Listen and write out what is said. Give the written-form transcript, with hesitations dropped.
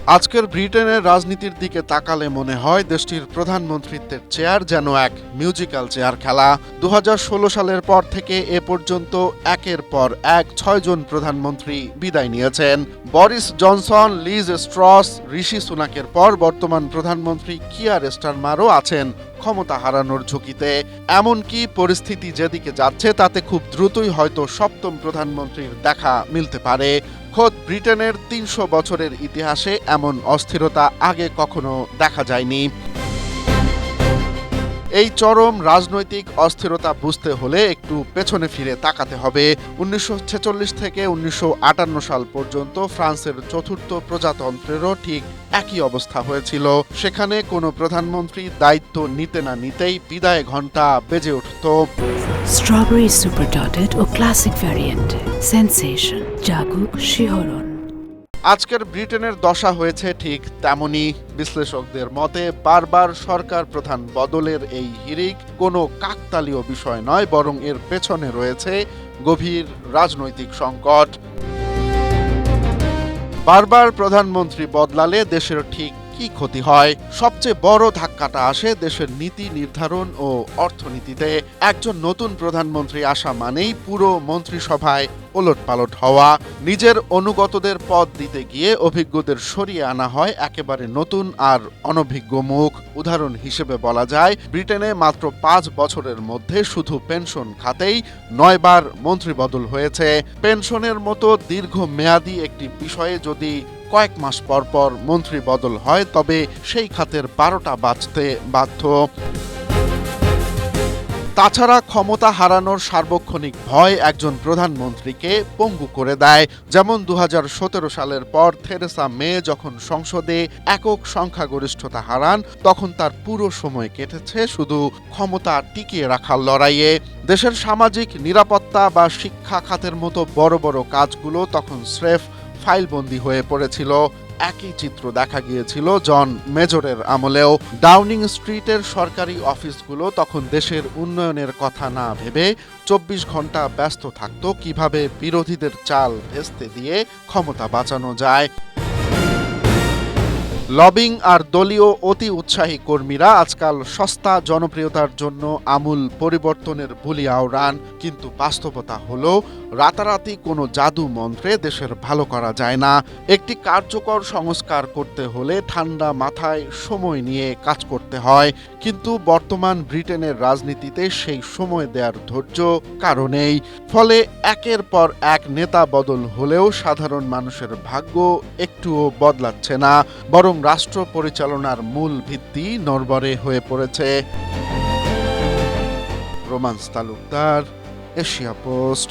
আজকের ব্রিটেনের রাজনীতির দিকে তাকালে মনে হয় দেশটির প্রধানমন্ত্রীত্বের চেয়ার যেন এক মিউজিক্যাল চেয়ার খেলা। ২০১৬ সালের পর থেকে এ পর্যন্ত একের পর এক ৬ জন প্রধানমন্ত্রী বিদায় নিয়েছেন। বরিস জনসন, লিজ ট্রাস, ঋষি সুনাকের পর বর্তমান প্রধানমন্ত্রী কিয়ার স্টারমারও আছেন ক্ষমতা হারানোর ঝুঁকিতে। এমনকি পরিস্থিতি যেদিকে যাচ্ছে তাতে খুব দ্রুতই হয়তো সপ্তম প্রধানমন্ত্রীর দেখা মিলতে পারে। খোদ ব্রিটেনের ৩০০ বছরের ইতিহাসে এমন অস্থিরতা আগে কখনো দেখা যায়নি। এই চরম রাজনৈতিক অস্থিরতা বুঝতে হলে একটু পেছনে ফিরে তাকাতে হবে। ১৯৪৬ থেকে ১৯৫৮ সাল পর্যন্ত ফ্রান্সের চতুর্থ প্রজাতন্ত্রেরও ঠিক একই অবস্থা হয়েছিল। সেখানে কোনো প্রধানমন্ত্রী দায়িত্ব নিতে না নিতেই বিদায় ঘণ্টা বেজে উঠত। স্ট্রবেরি সুপার ডটেড ও ক্লাসিক ভ্যারিয়েন্টে সেনসেশন জাগুক শিহরণ। আজকের ব্রিটেনের দশা হয়েছে ঠিক তেমনই। বিশ্লেষকদের মতে বারবার সরকার প্রধান বদলের এই হিড়িক কোনো কাকতালীয় বিষয় নয়, বরং এর পেছনে রয়েছে গভীর রাজনৈতিক সংকট। বারবার প্রধানমন্ত্রী বদলালে দেশের ঠিক কি ক্ষতি হয়? সবচেয়ে বড় ধাক্কাটা আসে দেশের নীতি নির্ধারণ ও অর্থনীতিতে। একজন নতুন প্রধানমন্ত্রী আসা মানেই পুরো মন্ত্রিসভায় ওলটপালট হওয়া। নিজের অনুগতদের পদ দিতে গিয়ে অভিজ্ঞদের সরিয়ে আনা হয় একেবারে নতুন আর অনভিজ্ঞ মুখ। উদাহরণ হিসেবে বলা যায়, ব্রিটেনে মাত্র ৫ বছরের মধ্যে শুধু পেনশন খাতেই ৯ বার মন্ত্রী বদল হয়েছে। পেনশনের মতো দীর্ঘমেয়াদী একটি বিষয়ে যদি কয়েক মাস পর পর মন্ত্রী বদল হয় তবে সেই খাতের ১২টা বাঁচতে বাধ্য। তাছাড়া ক্ষমতা হারানোর সার্বক্ষণিক ভয় একজন প্রধানমন্ত্রীকে পঙ্গু করে দেয়। যেমন ২০১৭ সালের পর থেরেসা মে যখন সংসদে একক সংখ্যাগরিষ্ঠতা হারান, তখন তার পুরো সময় কেটেছে শুধু ক্ষমতা টিকিয়ে রাখার লড়াইয়ে। দেশের সামাজিক নিরাপত্তা বা শিক্ষা খাতের মতো বড় বড় কাজগুলো তখন স্রেফ ফাইলবন্দি হয়ে পড়েছিল। একই চিত্র দেখা গিয়েছিল জন মেজরের আমলেও। ডাউনিং স্ট্রিটের সরকারি অফিসগুলো তখন দেশের উন্নয়নের কথা না ভেবে ২৪ ঘন্টা ব্যস্ত থাকত কিভাবে বিরোধীদের চাল ভেস্তে দিয়ে ক্ষমতা বাঁচানো যায়। লবিং আর দলীয় অতি উৎসাহী কর্মীরা আজকাল সস্তা জনপ্রিয়তার জন্য আমূল পরিবর্তনের বুলি আওড়ান। কিন্তু বাস্তবতা হলো রাতারাতি কোনো জাদু মন্ত্রে দেশের ভালো করা যায় না। একটি কার্যকর সংস্কার করতে হলে ঠান্ডা মাথায় সময় নিয়ে কাজ করতে হয়। কিন্তু বর্তমান ব্রিটেনের রাজনীতিতে সেই সময় দেওয়ার ধৈর্য কারো নেই। ফলে একের পর এক নেতা বদল হলেও সাধারণ মানুষের ভাগ্য একটুও বদলাচ্ছে না, বরং রাষ্ট্র পরিচালনার মূল ভিত্তি নড়বড়ে হয়ে পড়েছে। Romance Talukdar, Asia post.